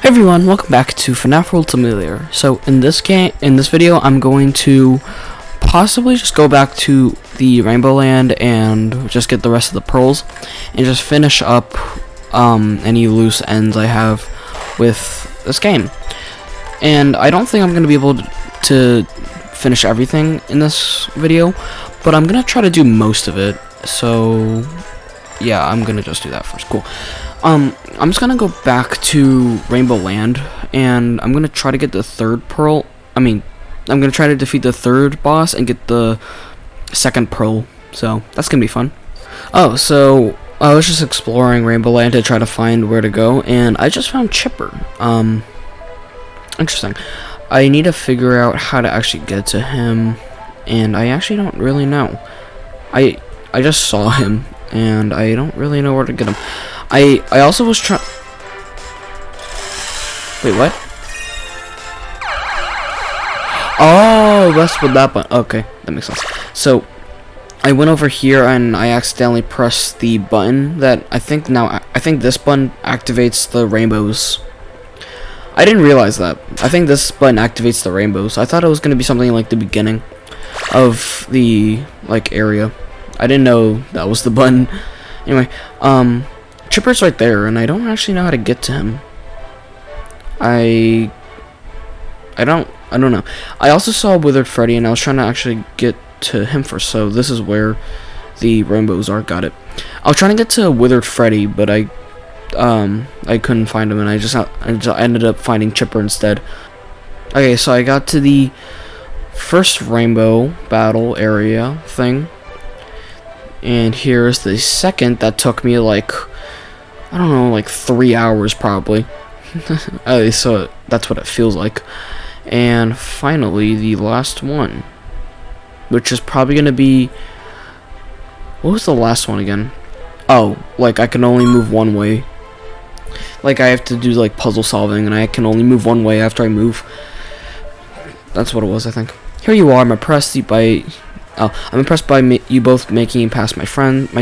Hey everyone, welcome back to FNAF World Simulator. So in this video, I'm going to possibly just go back to the Rainbow Land and just get the rest of the pearls and just finish up any loose ends I have with this game. And I don't think I'm going to be able to finish everything in this video, but I'm going to try to do most of it. So yeah, I'm going to just do that first. Cool. I'm just gonna go back to Rainbow Land, and I'm gonna try to get the third pearl. I'm gonna try to defeat the third boss and get the second pearl. So that's gonna be fun. Oh, so I was just exploring Rainbow Land to try to find where to go, and I just found Chipper. Interesting. I need to figure out how to actually get to him, and I actually don't really know. I just saw him, and I don't really know where to get him. I also was trying. Wait, what? Oh, that's what that button. Okay, that makes sense. So I went over here and I accidentally pressed the button that I think this button activates the rainbows. I didn't realize that. I think this button activates the rainbows. I thought it was gonna be something like the beginning of the area. I didn't know that was the button. Anyway, Chipper's right there, and I don't actually know how to get to him. I don't know. I also saw Withered Freddy, and I was trying to actually get to him first. So this is where the rainbows are. Got it. I was trying to get to Withered Freddy, but I couldn't find him, and I just ended up finding Chipper instead. Okay, so I got to the first rainbow battle area thing, and here's the second that took me I don't know, 3 hours probably. So that's what it feels like. And finally, the last one, which is probably gonna be, what was the last one again? Oh, I can only move one way. I have to do puzzle solving, and I can only move one way after I move. That's what it was, I think. Here you are. I'm impressed by you both making it past my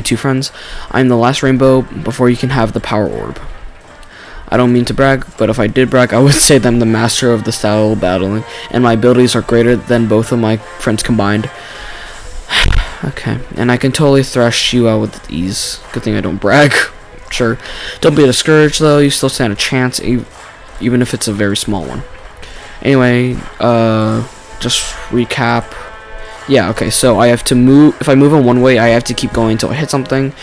two friends. I'm the last rainbow before you can have the power orb. I don't mean to brag, but if I did brag, I would say that I'm the master of the style of battling, and my abilities are greater than both of my friends combined. Okay, and I can totally thrash you out with ease. Good thing I don't brag. Sure. Don't be discouraged, though. You still stand a chance, even if it's a very small one. Anyway, just recap. Yeah, okay, so I have to move. If I move in one way, I have to keep going until I hit something.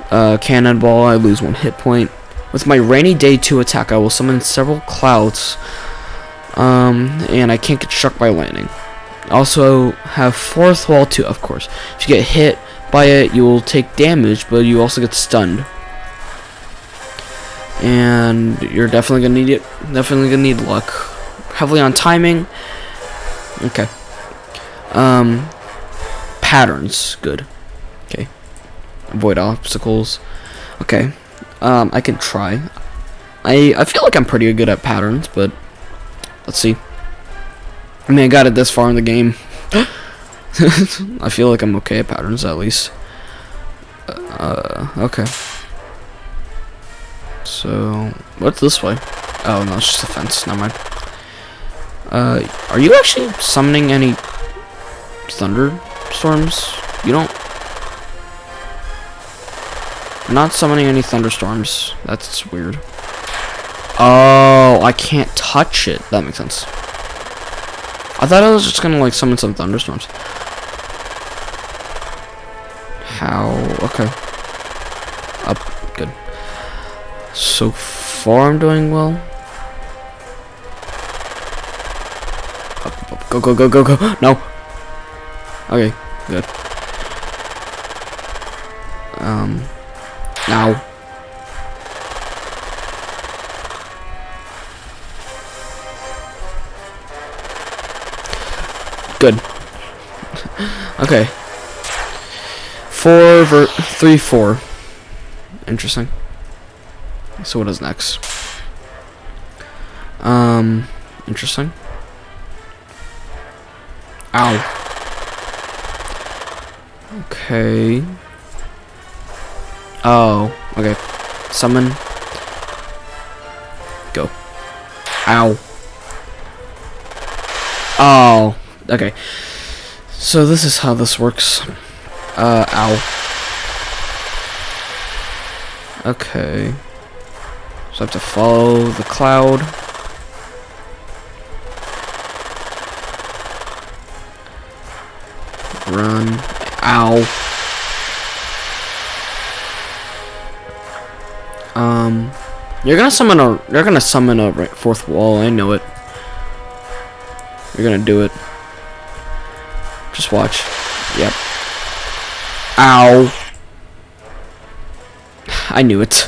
Cannonball, I lose 1 hit point. With my Rainy Day 2 attack, I will summon several clouds. And I can't get struck by lightning. Also have Fourth Wall 2, of course. If you get hit by it, you will take damage, but you also get stunned. And you're definitely gonna need it. Definitely gonna need luck. Heavily on timing. Okay. Patterns, good. Okay. Avoid obstacles. Okay. I can try. I feel like I'm pretty good at patterns, but let's see. I got it this far in the game. I feel like I'm okay at patterns, at least. Okay. So, what's this way? Oh, no, it's just a fence. Never mind. Are you actually summoning any thunderstorms? You're not summoning any thunderstorms. That's weird. Oh, I can't touch it. That makes sense. I thought I was just gonna summon some thunderstorms. How? Okay. Up. Good. So far I'm doing well. Up. Go, go, go, go, go. No. Okay, good. Now. Good. Okay. 3, 4. Interesting. So what is next? Interesting. Ow. Okay. Oh, okay. Summon. Go. Ow. Oh, okay. So this is how this works. Ow. Okay. So I have to follow the cloud. Run. Ow. You're gonna summon a fourth wall. I know it. You're gonna do it. Just watch. Yep. Ow. I knew it.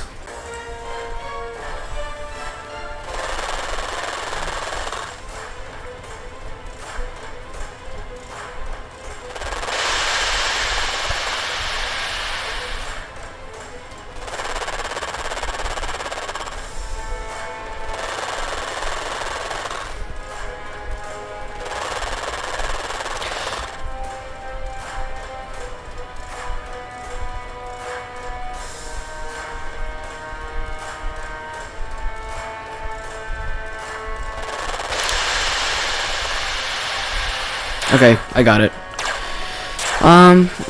Okay, I got it.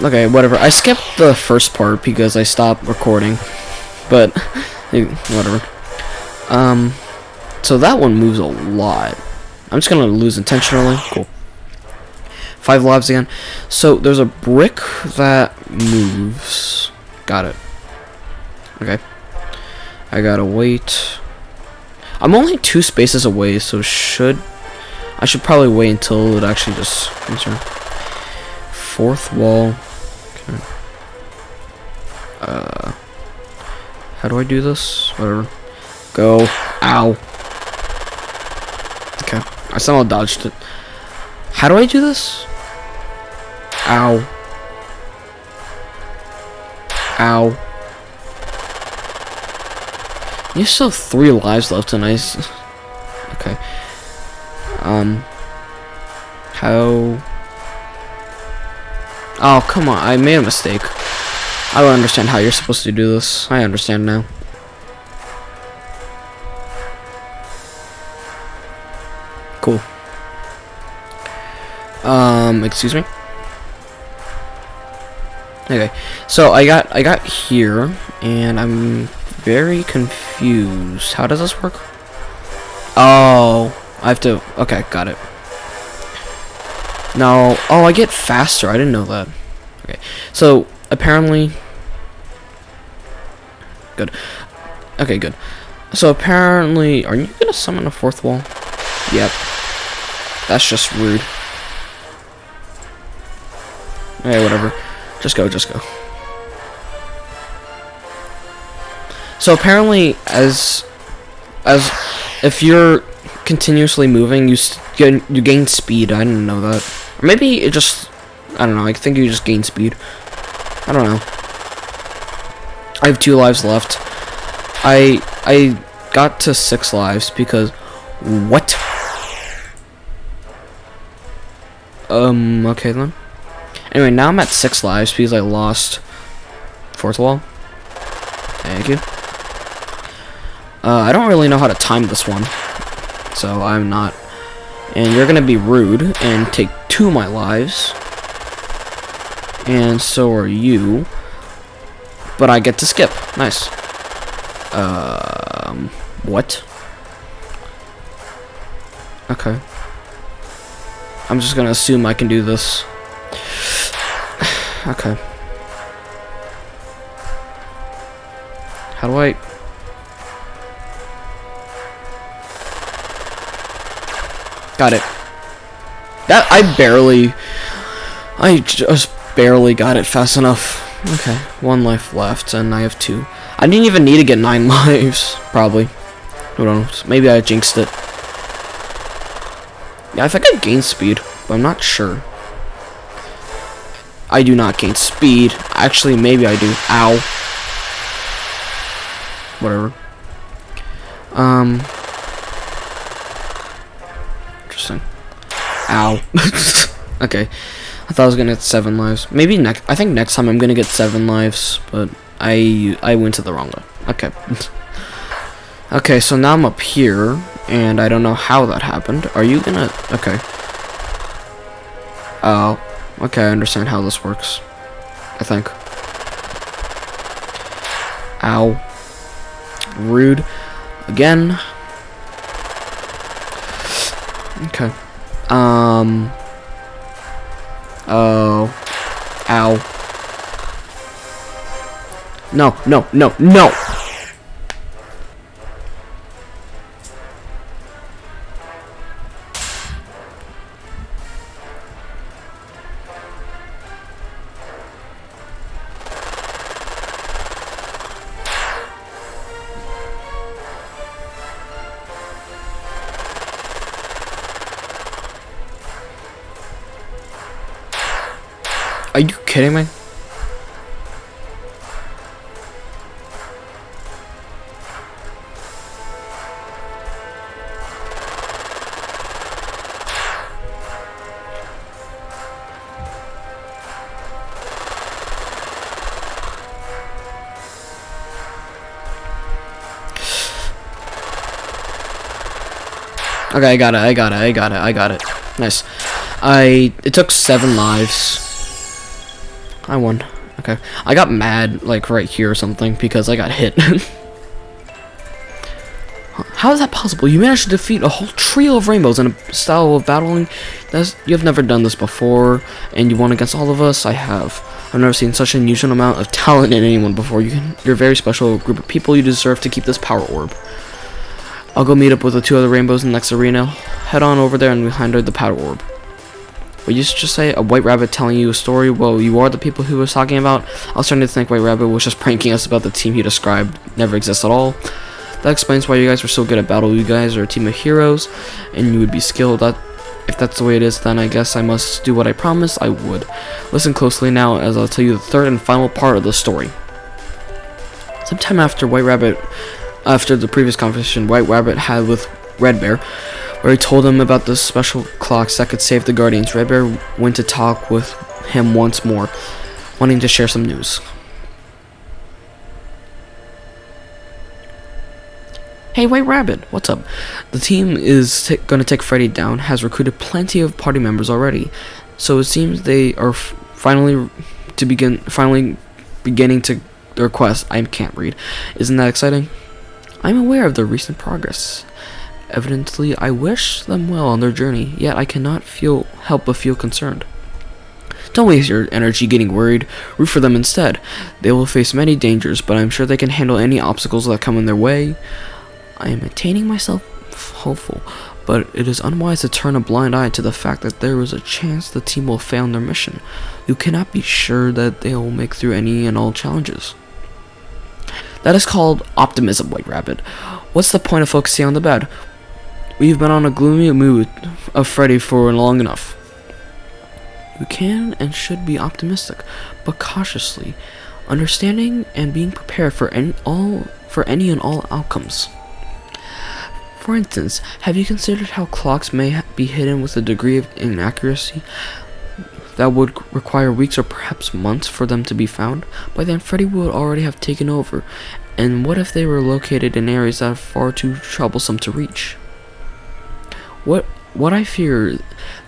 Okay, whatever. I skipped the first part because I stopped recording, but whatever. So that one moves a lot. I'm just gonna lose intentionally. Cool. 5 lives again. So there's a brick that moves. Got it. Okay. I gotta wait. I'm only 2 spaces away, so I should probably wait until it actually just comes around. 4th wall. Okay. How do I do this? Whatever. Go. Ow. Okay. I somehow dodged it. How do I do this? Ow. Ow. You still have 3 lives left, and okay. How? Oh, come on. I made a mistake. I don't understand how you're supposed to do this. I understand now. Cool. Excuse me? Okay. So I got here, and I'm very confused. How does this work? Oh, I have to. Okay, got it. No. Oh, I get faster. I didn't know that. Okay. So apparently. Good. Okay, good. So apparently, are you gonna summon a 4th wall? Yep. That's just rude. Okay, whatever. Just go. So apparently, as if you're continuously moving, you gain speed. I didn't know that. Or maybe it just, I don't know. I think you just gain speed. I don't know. I have 2 lives left. I got to 6 lives because what? Okay then. Anyway, now I'm at 6 lives because I lost 4th wall. Thank you. I don't really know how to time this one, so I'm not. And you're gonna be rude and take 2 of my lives, and so are you. But I get to skip. Nice. What? Okay. I'm just gonna assume I can do this. Okay. How do I? Got it. That I just barely got it fast enough. Okay, 1 life left, and I have 2. I didn't even need to get 9 lives, probably. Who knows? Maybe I jinxed it. Yeah, I think I gained speed, but I'm not sure. I do not gain speed. Actually, maybe I do. Ow. Whatever. Interesting. Ow. Okay. I thought I was gonna get 7 lives. Maybe I think next time I'm gonna get 7 lives, but I went to the wrong one. Okay. Okay, so now I'm up here, and I don't know how that happened. Are you gonna... Okay. Oh, okay, I understand how this works, I think. Ow. Rude. Again. Okay. Oh. Ow. No, no, no, no! Are you kidding me? Okay, I got it. Nice. It took 7 lives. I won. Okay. I got mad, like, right here or something, because I got hit. How is that possible? You managed to defeat a whole trio of rainbows in a style of battling. You have never done this before, and you won against all of us. I have. I've never seen such an unusual amount of talent in anyone before. You're a very special group of people. You deserve to keep this power orb. I'll go meet up with the 2 other rainbows in the next arena. Head on over there and behind the power orb. What you just say? A white rabbit telling you a story? Well, you are the people he was talking about. I was starting to think White Rabbit was just pranking us about the team he described never exists at all. That explains why you guys were so good at battle. You guys are a team of heroes, and you would be skilled. If that's the way it is, then I guess I must do what I promised I would. Listen closely now, as I'll tell you the third and final part of the story. Sometime after the previous conversation White Rabbit had with Red Bear, where he told him about the special clocks that could save the Guardians, Red Bear went to talk with him once more, wanting to share some news. Hey, White Rabbit, what's up? The team is going to take Freddy down, has recruited plenty of party members already, so it seems they are finally beginning to their quest. I can't read. Isn't that exciting? I'm aware of their recent progress. Evidently, I wish them well on their journey, yet I cannot help but feel concerned. Don't waste your energy getting worried. Root for them instead. They will face many dangers, but I'm sure they can handle any obstacles that come in their way. I am maintaining myself hopeful, but it is unwise to turn a blind eye to the fact that there is a chance the team will fail in their mission. You cannot be sure that they will make through any and all challenges. That is called optimism, White Rabbit. What's the point of focusing on the bad? We've been on a gloomy mood of Freddy for long enough. You can and should be optimistic, but cautiously, understanding and being prepared for any and all outcomes. For instance, have you considered how clocks may be hidden with a degree of inaccuracy that would require weeks or perhaps months for them to be found? By then, Freddy would already have taken over. And what if they were located in areas that are far too troublesome to reach? What I fear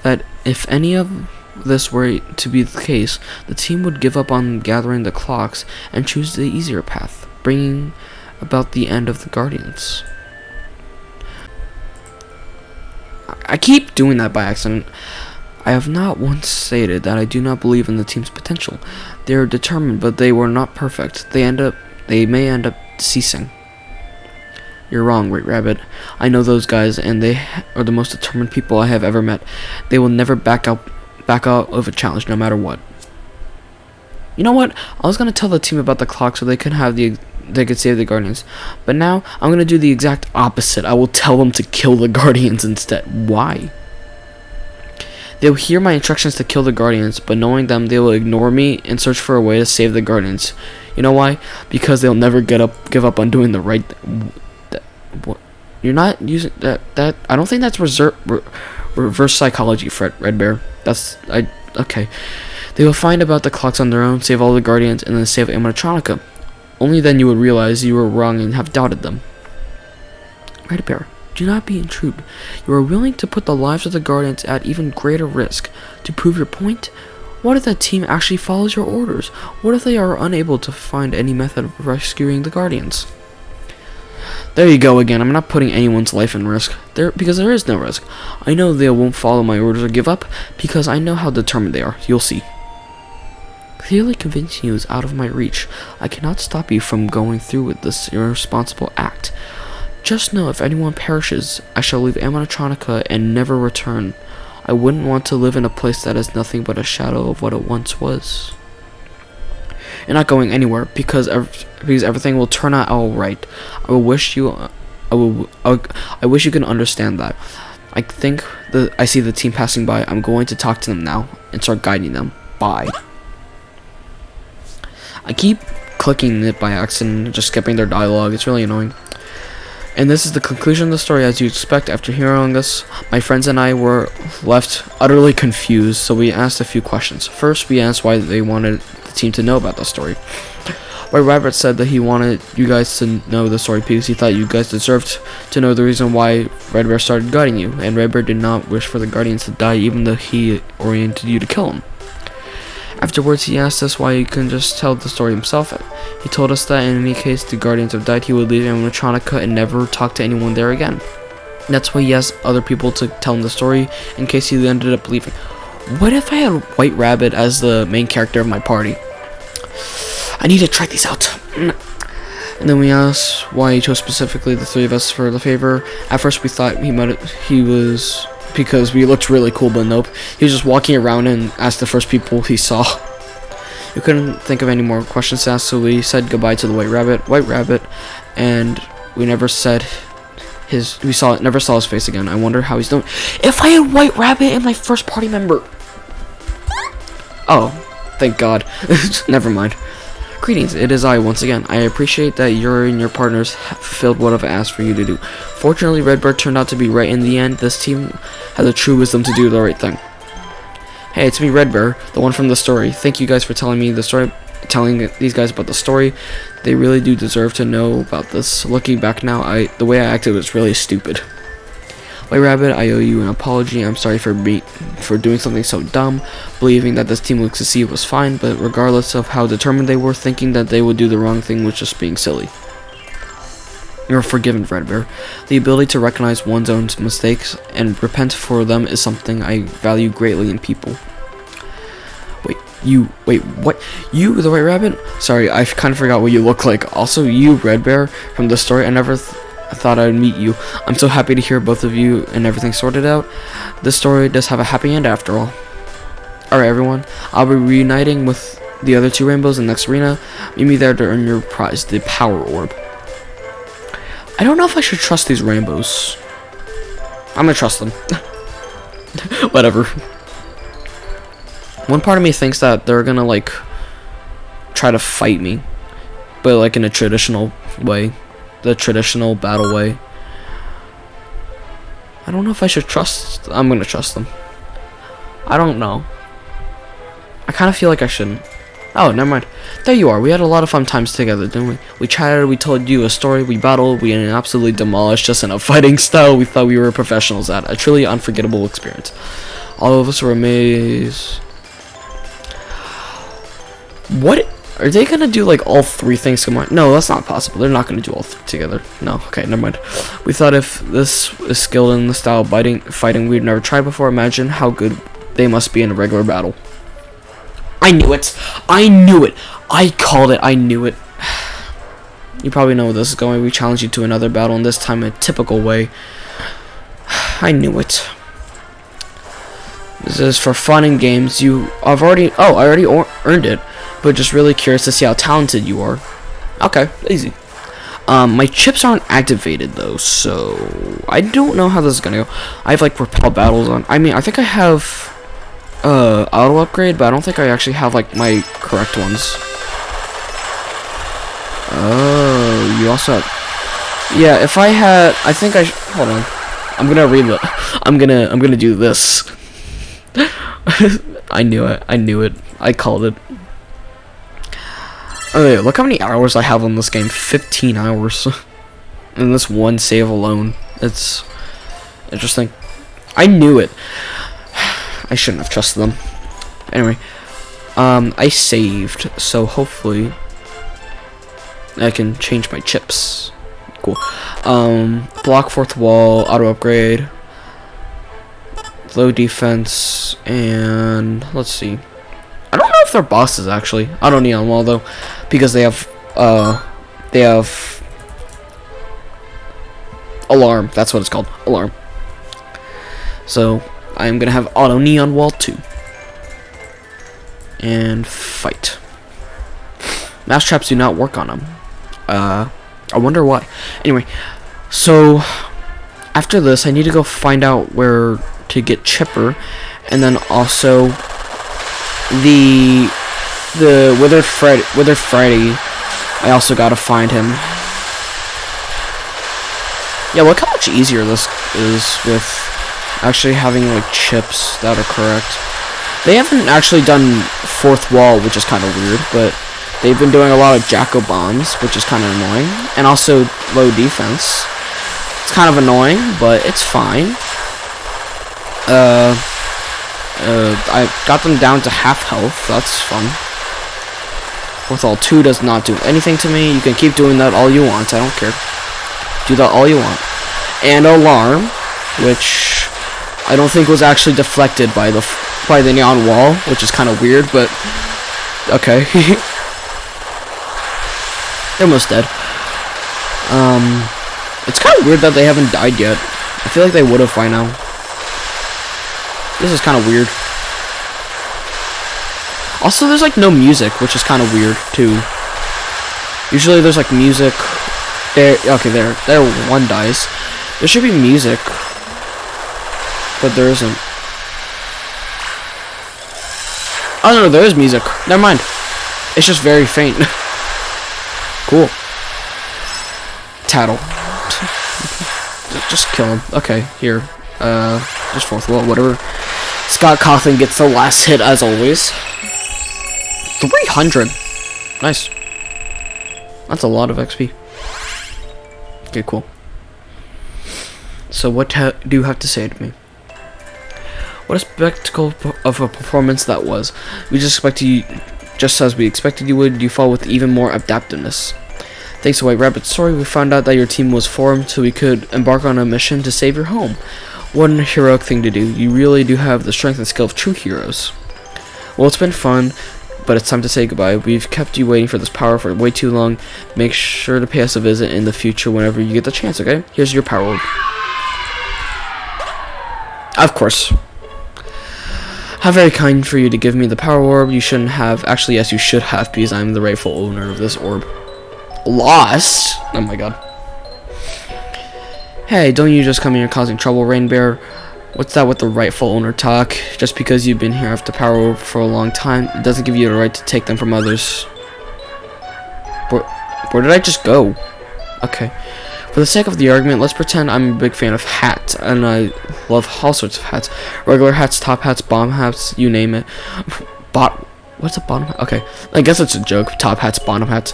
that if any of this were to be the case, the team would give up on gathering the clocks and choose the easier path, bringing about the end of the Guardians. I keep doing that by accident. I have not once stated that I do not believe in the team's potential. They are determined, but they were not perfect. They may end up ceasing. You're wrong, White Rabbit. I know those guys, and they are the most determined people I have ever met. They will never back out of a challenge, no matter what. You know what? I was gonna tell the team about the clock so they could save the Guardians, but now I'm gonna do the exact opposite. I will tell them to kill the Guardians instead. Why? They'll hear my instructions to kill the Guardians, but knowing them, they will ignore me and search for a way to save the Guardians. You know why? Because they'll never give up on doing the right thing. What? You're not using that. I don't think that's reverse psychology, Red Bear. Okay. They will find about the clocks on their own, save all the Guardians, and then save animatronica. Only then you would realize you were wrong and have doubted them. Red Bear, Do not be intruded. You are willing to put the lives of the Guardians at even greater risk. To prove your point, what if that team actually follows your orders? What if they are unable to find any method of rescuing the Guardians? There you go again. I'm not putting anyone's life in risk. Because there is no risk. I know they won't follow my orders or give up, because I know how determined they are. You'll see. Clearly convincing you is out of my reach. I cannot stop you from going through with this irresponsible act. Just know if anyone perishes, I shall leave Animatronica and never return. I wouldn't want to live in a place that is nothing but a shadow of what it once was. You're not going anywhere because everything will turn out all right. I wish you can understand that. I see the team passing by. I'm going to talk to them now and start guiding them. Bye. I keep clicking it by accident, just skipping their dialogue. It's really annoying. And this is the conclusion of the story. As you expect, after hearing this, my friends and I were left utterly confused, so we asked a few questions. First, we asked why they wanted the team to know about the story. White Rabbit said that he wanted you guys to know the story because he thought you guys deserved to know the reason why Red Bear started guiding you, and Red Bear did not wish for the Guardians to die even though he oriented you to kill him. Afterwards, he asked us why he couldn't just tell the story himself. He told us that in any case the Guardians have died, he would leave Animatronica and never talk to anyone there again. That's why he asked other people to tell him the story in case he ended up leaving. What if I had White Rabbit as the main character of my party? I need to try these out. And then we asked why he chose specifically the three of us for the favor. At first we thought he was because we looked really cool, but nope. He was just walking around and asked the first people he saw. We couldn't think of any more questions to ask, so we said goodbye to the White Rabbit, and we never saw his face again. I wonder how he's doing. If I had White Rabbit and my first party member. Oh, thank God. Never mind. Greetings, it is I once again. I appreciate that you and your partners have fulfilled what I've asked for you to do. Fortunately, Redbird turned out to be right in the end. This team has the true wisdom to do the right thing. Hey, it's me, Redbird, the one from the story. Thank you guys for telling me the story, telling these guys about the story. They really do deserve to know about this. Looking back now, the way I acted was really stupid. White Rabbit, I owe you an apology. I'm sorry for doing something so dumb. Believing that this team would succeed was fine, but regardless of how determined they were, thinking that they would do the wrong thing was just being silly. You're forgiven, Redbear. The ability to recognize one's own mistakes and repent for them is something I value greatly in people. Wait, what? You, the White Rabbit? Sorry, I kind of forgot what you look like. Also, you, Redbear, from the story, I never thought I'd meet you. I'm so happy to hear both of you and everything sorted out. This story does have a happy end after all. Alright, everyone. I'll be reuniting with the other two rainbows in the next arena. Meet me there to earn your prize, the Power Orb. I don't know if I should trust these rainbows. I'm gonna trust them. Whatever. One part of me thinks that they're gonna, like, try to fight me. But, like, in a traditional way. The traditional battle way. I don't know if I should trust. I'm gonna trust them. I don't know. I kind of feel like I shouldn't. Oh, never mind. There you are. We had a lot of fun times together, didn't we? We chatted, we told you a story, we battled, we absolutely demolished us in a fighting style we thought we were professionals at. A truly unforgettable experience. All of us were amazed. What? Are they gonna do, like, all three things combined? No, that's not possible. They're not gonna do all three together. No, okay, never mind. We thought if this is skilled in the style of fighting we'd never tried before, imagine how good they must be in a regular battle. I knew it! I knew it! I called it! I knew it! You probably know where this is going. We challenged you to another battle, and this time in a typical way. I knew it. This is for fun and games. I already earned it. But just really curious to see how talented you are. Okay, easy. My chips aren't activated though, so I don't know how this is gonna go. I have like repel battles on. I mean, I think I have auto upgrade, but I don't think I actually have like my correct ones. Oh, you also have. Yeah, if I had, I think hold on. I'm gonna reload. I'm gonna do this. I knew it. I knew it. I called it. Oh yeah, look how many hours I have on this game. 15 hours. In this one save alone. It's interesting. I knew it. I shouldn't have trusted them. Anyway, I saved, so hopefully I can change my chips. Cool. Block fourth wall, auto upgrade, low defense, and let's see. I don't know if they're bosses actually. Auto neon wall though, because they have alarm. That's what it's called, alarm. So I'm gonna have auto neon wall 2 and fight. Mouse traps do not work on them. I wonder why. Anyway, so after this, I need to go find out where to get Chipper, and then also the Withered Freddy. I also gotta find him. Yeah, look how much easier this is with actually having like chips that are correct. They haven't actually done fourth wall, which is kind of weird, but they've been doing a lot of Jacko bombs, which is kind of annoying, and also low defense. It's kind of annoying, but it's fine. I got them down to half health. That's fun. Fourth wall 2 does not do anything to me. You can keep doing that all you want. I don't care. Do that all you want. And alarm, which I don't think was actually deflected by the neon wall, which is kind of weird, but okay. They're almost dead. It's kind of weird that they haven't died yet. I feel like they would have by now. This is kind of weird. Also, there's like no music, which is kind of weird too. Usually there's like music. There, okay, there one dies. There should be music, but there isn't. Oh no, there is music. Never mind. It's just very faint. Cool. Tattle. Just kill him. Okay, here. Just fourth wall, whatever. Scott Cawthon gets the last hit as always. 300. Nice. That's a lot of XP. Okay, cool. So what do you have to say to me? What a spectacle of a performance that was. We just expected you, just as we expected you would, you fall with even more adaptiveness. Thanks to White Rabbit's story, we found out that your team was formed so we could embark on a mission to save your home. What a heroic thing to do. You really do have the strength and skill of true heroes. Well, it's been fun, but it's time to say goodbye. We've kept you waiting for this power for way too long. Make sure to pay us a visit in the future whenever you get the chance, okay? Here's your power orb. Of course. How very kind for you to give me the power orb. You shouldn't have. Actually, yes, you should have, because I'm the rightful owner of this orb. Lost? Oh my god. Hey, don't you just come here causing trouble, Rain Bear? What's that with the rightful owner talk? Just because you've been here after power orb for a long time, it doesn't give you the right to take them from others. Where did I just go? Okay. For the sake of the argument, let's pretend I'm a big fan of hats, and I love all sorts of hats. Regular hats, top hats, bomb hats, you name it. What's a bottom hat? Okay, I guess it's a joke. Top hats, bottom hats.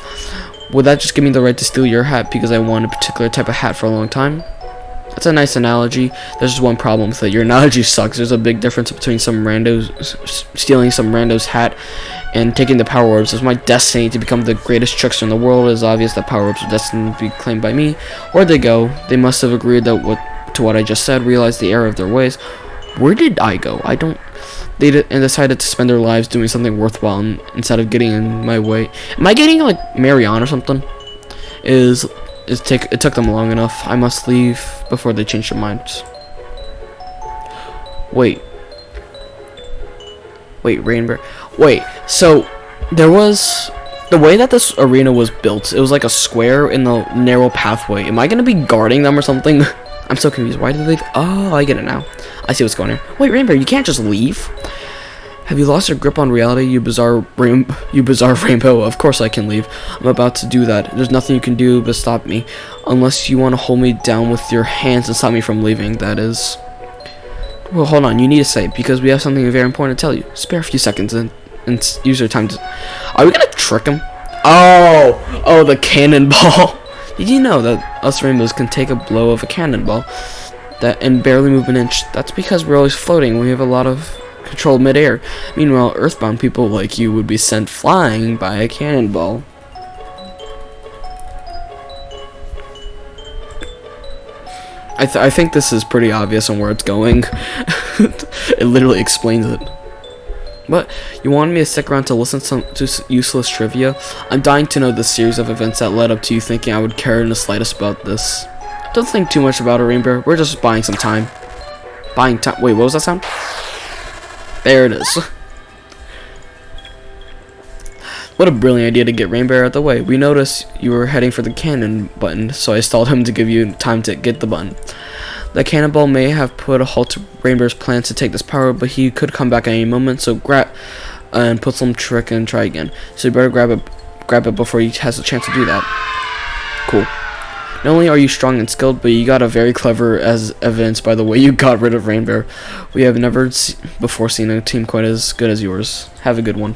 Would that just give me the right to steal your hat because I want a particular type of hat for a long time? That's a nice analogy. There's just one problem with it. Your analogy sucks. There's a big difference between some randos stealing some rando's hat and taking the power orbs. It's my destiny to become the greatest trickster in the world. It is obvious that power orbs are destined to be claimed by me. Where'd they go? They must have agreed to what I just said, realized the error of their ways. Where did I go? They decided to spend their lives doing something worthwhile instead of getting in my way. Am I getting like Marianne or something? It took them long enough. I must leave before they change their minds. Wait, Rainbow. Wait, so there was the way that this arena was built. It was like a square in the narrow pathway. Am I gonna be guarding them or something? I'm so confused. Why did they? Oh, I get it now. I see what's going on. Wait, Rainbow, you can't just leave. Have you lost your grip on reality, you bizarre rainbow? Of course I can leave. I'm about to do that. There's nothing you can do but stop me. Unless you want to hold me down with your hands and stop me from leaving, that is. Well, hold on. You need to say it, because we have something very important to tell you. Spare a few seconds and use your time to... Are we going to trick him? Oh, the cannonball. Did you know that us rainbows can take a blow of a cannonball and barely move an inch? That's because we're always floating. We have a lot of control midair. Meanwhile, earthbound people like you would be sent flying by a cannonball. I think this is pretty obvious on where it's going. It literally explains it. But you wanted me to stick around to listen to useless trivia? I'm dying to know the series of events that led up to you thinking I would care in the slightest about this. Don't think too much about it, Rainbow. We're just buying some time. Buying time. Wait, what was that sound? There it is. What a brilliant idea to get Rainbow out of the way. We noticed you were heading for the cannon button, so I stalled him to give you time to get the button. The cannonball may have put a halt to Rainbow's plans to take this power, but he could come back at any moment, so grab and put some trick and try again. So you better grab it before he has a chance to do that. Cool. Not only are you strong and skilled, but you got a very clever, as evidenced by the way you got rid of Rainbow. We have never before seen a team quite as good as yours. Have a good one.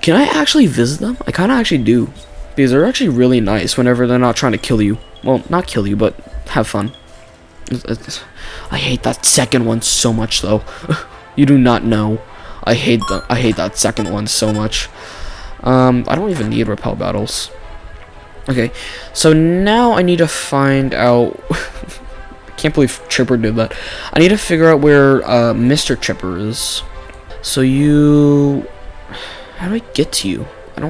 Can I actually visit them? I kind of actually do, because they're actually really nice whenever they're not trying to kill you. Well, not kill you, but have fun. I hate that second one so much, though. You do not know. I hate that second one so much. I don't even need repel battles. Okay, so now I need to find out. I can't believe Chipper did that. I need to figure out where Mr. Chipper is. So you. How do I get to you? I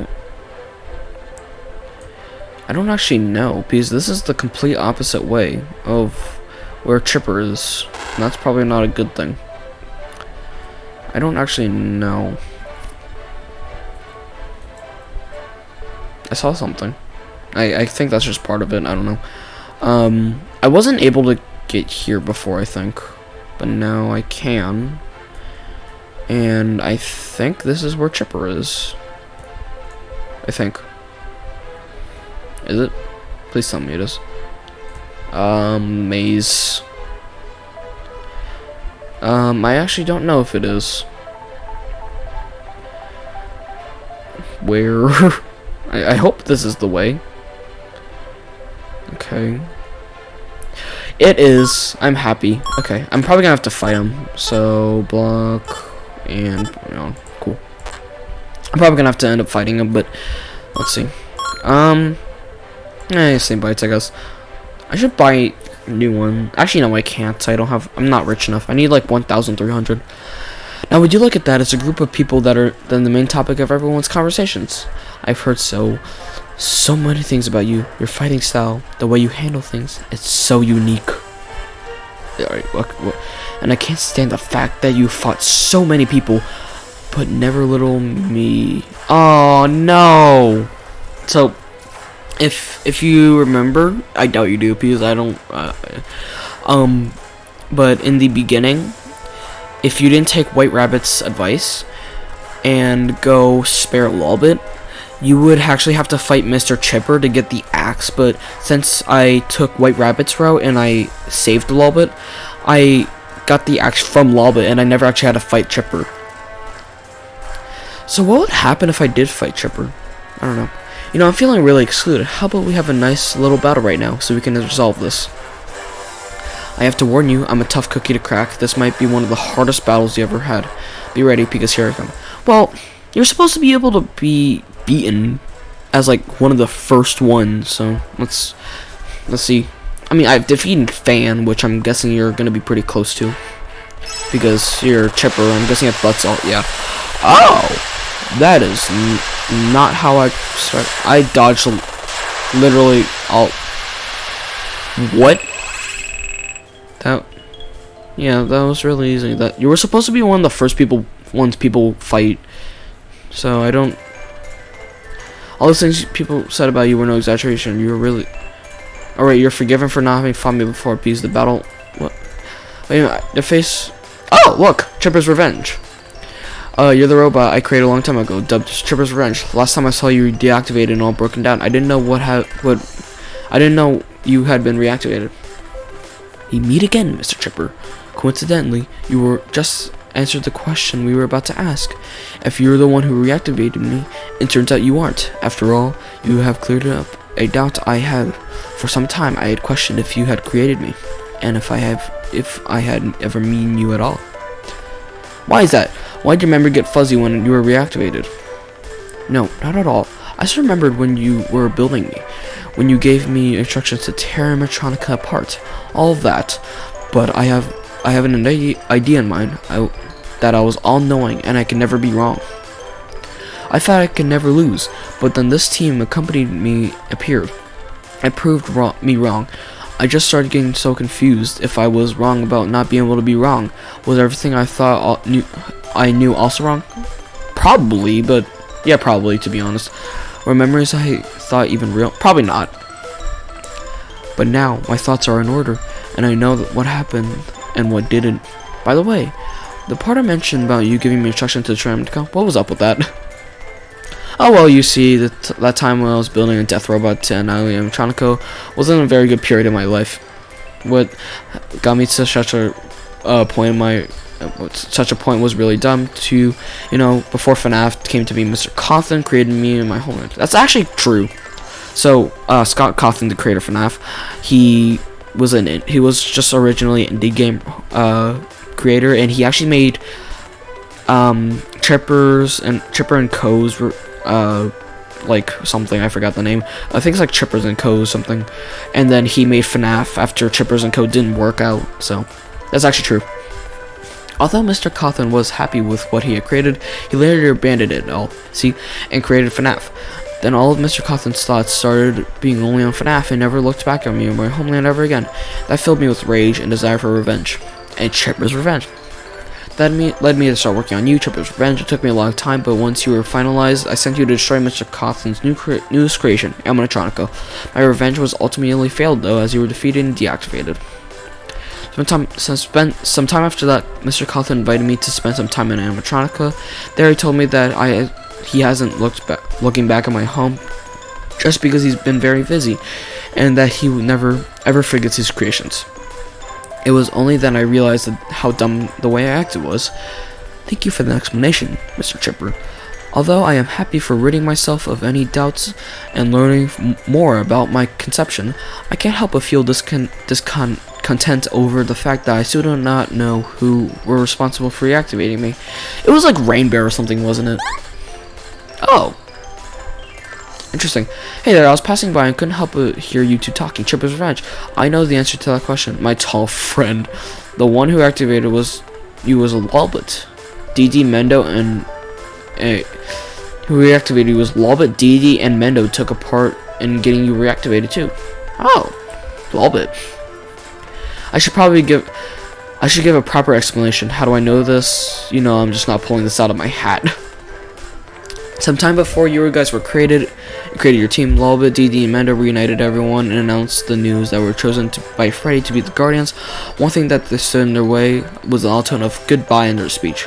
don't actually know, because this is the complete opposite way of where Chipper is, and that's probably not a good thing. I don't actually know. I saw something. I think that's just part of it. I don't know. I wasn't able to get here before, I think, but now I can. And I think this is where Chipper is. I think. Is it? Please tell me it is. Maze. I actually don't know if it is. Where? I hope this is the way. Okay. It is. I'm happy. Okay. I'm probably gonna have to fight him. So, block. And, you know, cool. I'm probably gonna have to end up fighting him, but let's see. Same bites, I guess. I should buy a new one. Actually, no, I can't. I'm not rich enough. I need like 1,300. Now, would you look at that? It's a group of people that are then the main topic of everyone's conversations. I've heard so many things about you. Your fighting style, the way you handle things, it's so unique. Alright, what? And I can't stand the fact that you fought so many people, but never little me. Oh no! So, if you remember, I doubt you do because I don't. But in the beginning, if you didn't take White Rabbit's advice and go spare Lolbit, you would actually have to fight Mr. Chipper to get the axe. But since I took White Rabbit's route and I saved Lolbit, I got the axe from Lolbit and I never actually had to fight Chipper. So what would happen if I did fight Chipper? I don't know. You know, I'm feeling really excluded. How about we have a nice little battle right now so we can resolve this? I have to warn you, I'm a tough cookie to crack. This might be one of the hardest battles you ever had. Be ready, because here I come. Well, you're supposed to be able to be beaten as like one of the first ones, so let's see. I mean, I've defeated Fan, which I'm guessing you're gonna be pretty close to, because you're Chipper. I'm guessing it butts all. Yeah. Oh, that is not how I start. I dodged literally all. What? That. Yeah, that was really easy. That you were supposed to be one of the first ones people fight. So I don't. All those things people said about you were no exaggeration. You were really. Alright, you're forgiven for not having fought me before. Because the battle. What? Wait a minute. The face. Oh, look! Chipper's Revenge. You're the robot I created a long time ago, dubbed Chipper's Revenge. Last time I saw you deactivated and all broken down. I didn't know I didn't know you had been reactivated. We meet again, Mr. Chipper. Coincidentally, you were just answered the question we were about to ask. If you're the one who reactivated me, it turns out you aren't. After all, you have cleared it up. a doubt I had for some time. I had questioned if you had created me, and if I had ever mean you at all. Why is that? Why did your memory get fuzzy when you were reactivated? No, not at all. I just remembered when you were building me, when you gave me instructions to tear animatronica apart, all of that. But I have an idea in mind that I was all-knowing and I can never be wrong. I thought I could never lose, but then this team accompanied me appeared. It proved me wrong. I just started getting so confused if I was wrong about not being able to be wrong. Was everything I thought I knew also wrong? Probably, but yeah, probably, to be honest. Were memories I thought even real? Probably not. But now my thoughts are in order, and I know what happened and what didn't. By the way, the part I mentioned about you giving me instructions to try and go, what was up with that? Oh well, you see, that time when I was building a death robot to annihilate animatronica wasn't a very good period in my life. What got me to such a point in such a point was really dumb. To, before FNAF came to be, Mr. Cawthon created me in my homeland. That's actually true. So Scott Cawthon, the creator of FNAF, he was just originally an indie game creator, and he actually made Chipper and Co's like something, I forgot the name. I think it's like Chippers and Co. something. And then he made FNAF after Chippers and Co. didn't work out. So that's actually true. Although Mr. Cawthon was happy with what he had created, he later abandoned it all, and created FNAF. Then all of Mr. Cawthon's thoughts started being only on FNAF and never looked back on me or my homeland ever again. That filled me with rage and desire for revenge. And Chipper's revenge. That led me to start working on you, Chipper's Revenge. It took me a long time, but once you were finalized, I sent you to destroy Mr. Cawthon's newest creation, animatronica. My revenge was ultimately failed, though, as you were defeated and deactivated. Some time after that, Mr. Cawthon invited me to spend some time in animatronica. There he told me that he hasn't looking back at my home just because he's been very busy, and that he would never ever forgets his creations. It was only then I realized how dumb the way I acted was. Thank you for the explanation, Mr. Chipper. Although I am happy for ridding myself of any doubts and learning more about my conception, I can't help but feel discontent over the fact that I still do not know who were responsible for reactivating me. It was like Rain Bear or something, wasn't it? Oh. Interesting. Hey there, I was passing by and couldn't help but hear you two talking. Chipper's Revenge. I know the answer to that question. My tall friend. The one who activated you was a Lolbit. DD, Mendo, and who reactivated you was Lolbit, DD, and Mendo took a part in getting you reactivated too. Oh. Lolbit. I should give a proper explanation. How do I know this? I'm just not pulling this out of my hat. Sometime before you guys were created your team, Lolbit, DD, and Mendo reunited everyone and announced the news that were chosen by Freddy to be the Guardians. One thing that they stood in their way was the tone of goodbye in their speech.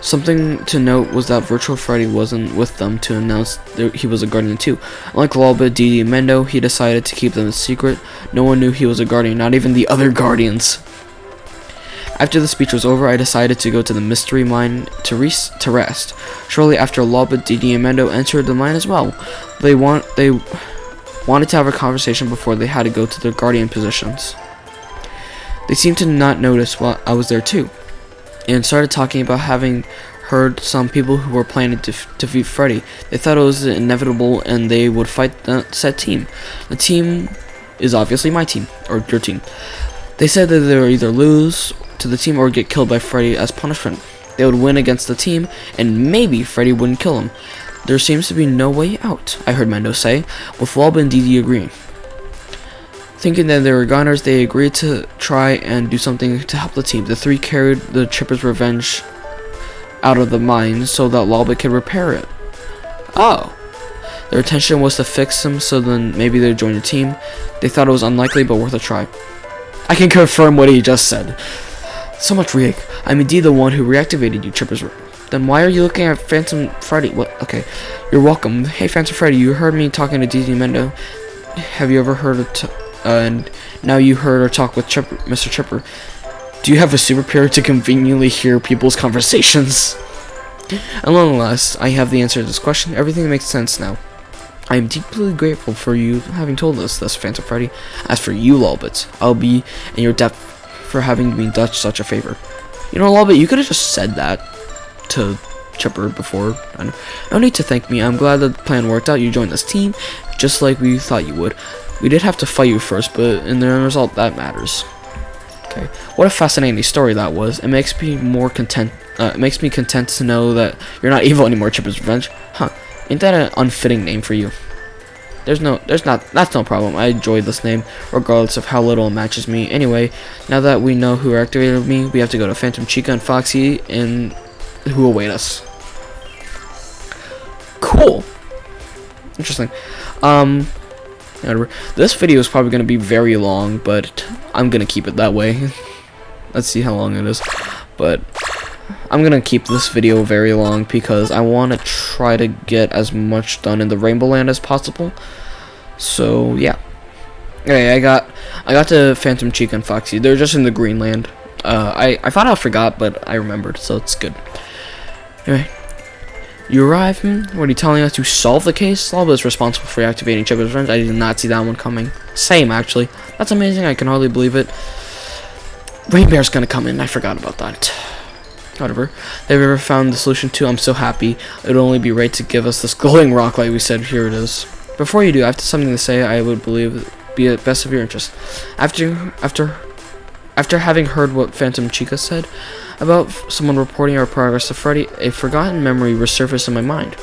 Something to note was that Virtual Freddy wasn't with them to announce he was a Guardian too. Unlike Lolbit, DD, and Mendo, he decided to keep them a secret. No one knew he was a Guardian, not even the other Guardians. After the speech was over, I decided to go to the mystery mine to rest. Shortly after, Lolbit, DD, and Mendo entered the mine as well. They wanted to have a conversation before they had to go to their Guardian positions. They seemed to not notice while I was there too, and started talking about having heard some people who were planning to defeat Freddy. They thought it was inevitable and they would fight the said team. The team is obviously my team, or your team. They said that they would either lose to the team or get killed by Freddy as punishment. They would win against the team, and maybe Freddy wouldn't kill him. There seems to be no way out, I heard Mendo say, with Lolbit and DD agreeing. Thinking that they were goners, they agreed to try and do something to help the team. The three carried the Chipper's Revenge out of the mine so that Lolbit could repair it. Oh. Their intention was to fix him so then maybe they'd join the team. They thought it was unlikely but worth a try. I can confirm what he just said. So much Rick. I'm indeed the one who reactivated you, Chipper's. Then why are you looking at Phantom Freddy? What? Okay. You're welcome. Hey, Phantom Freddy, you heard me talking to DD Mendo. Have you ever heard and now you heard her talk with Mr. Chipper. Do you have a superpower to conveniently hear people's conversations? And nonetheless, I have the answer to this question. Everything makes sense now. I am deeply grateful for you having told us this, Phantom Freddy. As for you, Lolbit, I'll be in your debt for having me done such a favor. You know, Lolbit, you could have just said that to Chipper before. No need to thank me. I'm glad that the plan worked out. You joined this team, just like we thought you would. We did have to fight you first, but in the end result, that matters. Okay, what a fascinating story that was. It makes me more content. It makes me content to know that you're not evil anymore, Chipper's Revenge. Huh? Ain't that an unfitting name for you? That's no problem. I enjoy this name, regardless of how little it matches me. Anyway, now that we know who activated me, we have to go to Phantom Chica and Foxy, and who await us. Cool. Interesting. Whatever. This video is probably gonna be very long, but I'm gonna keep it that way. Let's see how long it is, but I'm gonna keep this video very long because I want to try to get as much done in the Rainbow Land as possible. So yeah. Okay, I got to Phantom Chica and Foxy. They're just in the Green Land. I thought I forgot, but I remembered, so it's good. Anyway, you arrive. What are you telling us to solve the case? Lolbit is responsible for reactivating Chipper's Revenge. I did not see that one coming. Same, actually. That's amazing. I can hardly believe it. Rain Bear's gonna come in. I forgot about that. Whatever. They've ever found the solution to. I'm so happy. It would only be right to give us this glowing rock like we said. Here it is. Before you do, I have something to say. I would believe be at best of your interest. After having heard what Phantom Chica said about someone reporting our progress to Freddy, a forgotten memory resurfaced in my mind.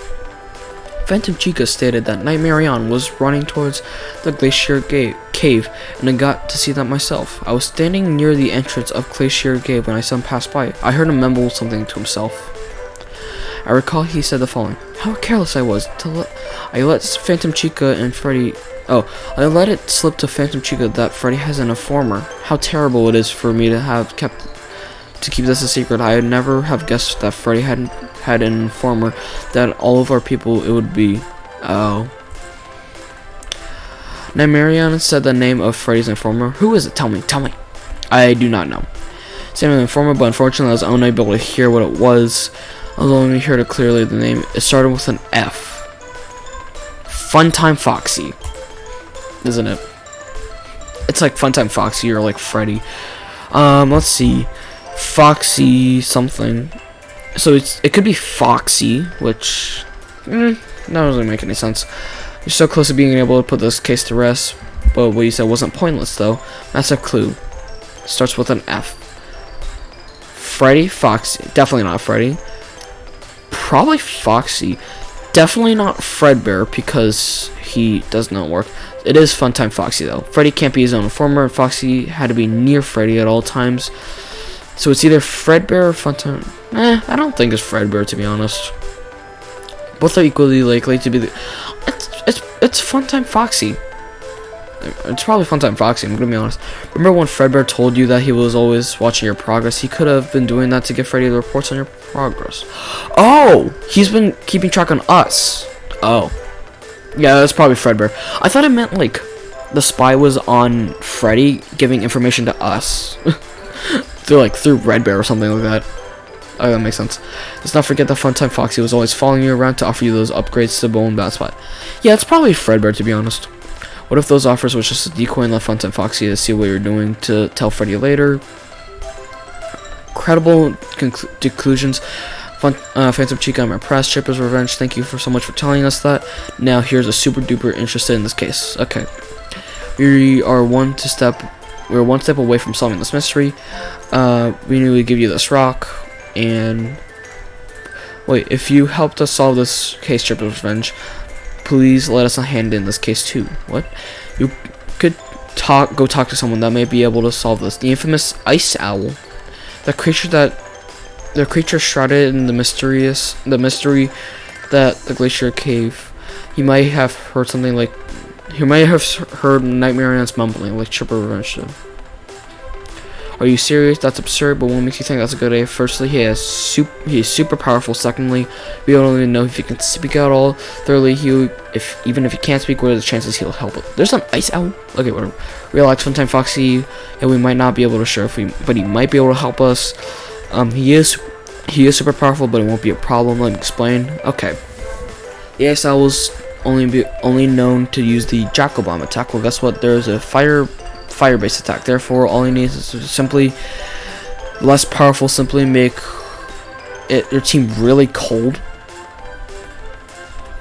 Phantom Chica stated that Nightmarion was running towards the Glacier Cave, and I got to see that myself. I was standing near the entrance of Glacier Cave when I saw him pass by. I heard him mumble something to himself. I recall he said the following: "How careless I was I let Phantom Chica and Freddy. I let it slip to Phantom Chica that Freddy has an informer. How terrible it is for me to keep this a secret. I would never have guessed that Freddy had an informer. That all of our people it would be. Oh." Nightmarion said the name of Freddy's informer. Who is it? Tell me. I do not know. Same informer, but unfortunately I was unable to hear what it was. I was only heard it clearly. The name, it started with an F. Phantom Foxy. Isn't it? It's like Phantom Foxy or like Freddy. Let's see. Foxy something. So it could be Foxy, which that doesn't make any sense. You're so close to being able to put this case to rest, but what you said wasn't pointless though. Massive clue. Starts with an F. Freddy, Foxy. Definitely not Freddy. Probably Foxy. Definitely not Fredbear because he does not work. It is Phantom Foxy though. Freddy can't be his own informer, and Foxy had to be near Freddy at all times. So it's either Fredbear or Phantom. I don't think it's Fredbear, to be honest. Both are equally likely to be the. It's Phantom Foxy. It's probably Phantom Foxy. I'm gonna be honest. Remember when Fredbear told you that he was always watching your progress? He could have been doing that to give Freddy the reports on your progress. Oh, he's been keeping track on us. Oh, yeah, that's probably Fredbear. I thought it meant like the spy was on Freddy giving information to us. through Red Bear or something like that. Oh, that makes sense. Let's not forget that Phantom Foxy was always following you around to offer you those upgrades to the Bone Bat Spot. Yeah, it's probably Fredbear, to be honest. What if those offers was just a decoy and left Phantom Foxy to see what you're doing to tell Freddy later? Credible conclusions. Phantom Chica, I'm impressed. Chipper's Revenge, thank you so much for telling us that. Now here's a super duper interested in this case. Okay. We're one step away from solving this mystery. We knew we'd give you this rock, and wait, if you helped us solve this case, Chipper's Revenge, please let us hand in this case too. What? You could go talk to someone that may be able to solve this. The infamous Ice Owl, the creature shrouded in the mystery that the Glacier Cave. He might have heard something like. He might have heard Nightmarion's mumbling, like Chipper Revenge did. Are you serious? That's absurd, but what makes you think that's a good idea? Firstly, he is super powerful. Secondly, we don't even know if he can speak at all. Thirdly, even if he can't speak, what are the chances he'll help us? There's an Ice Owl? Okay, whatever. Relax, Phantom Foxy, and we might not be able to share but he might be able to help us. He is super powerful, but it won't be a problem. Let me explain. Okay. The Ice Owl's only known to use the Jackal Bomb attack. Well, guess what? There's a fire-based attack. Therefore, all you need is simply less powerful. Simply make your team really cold.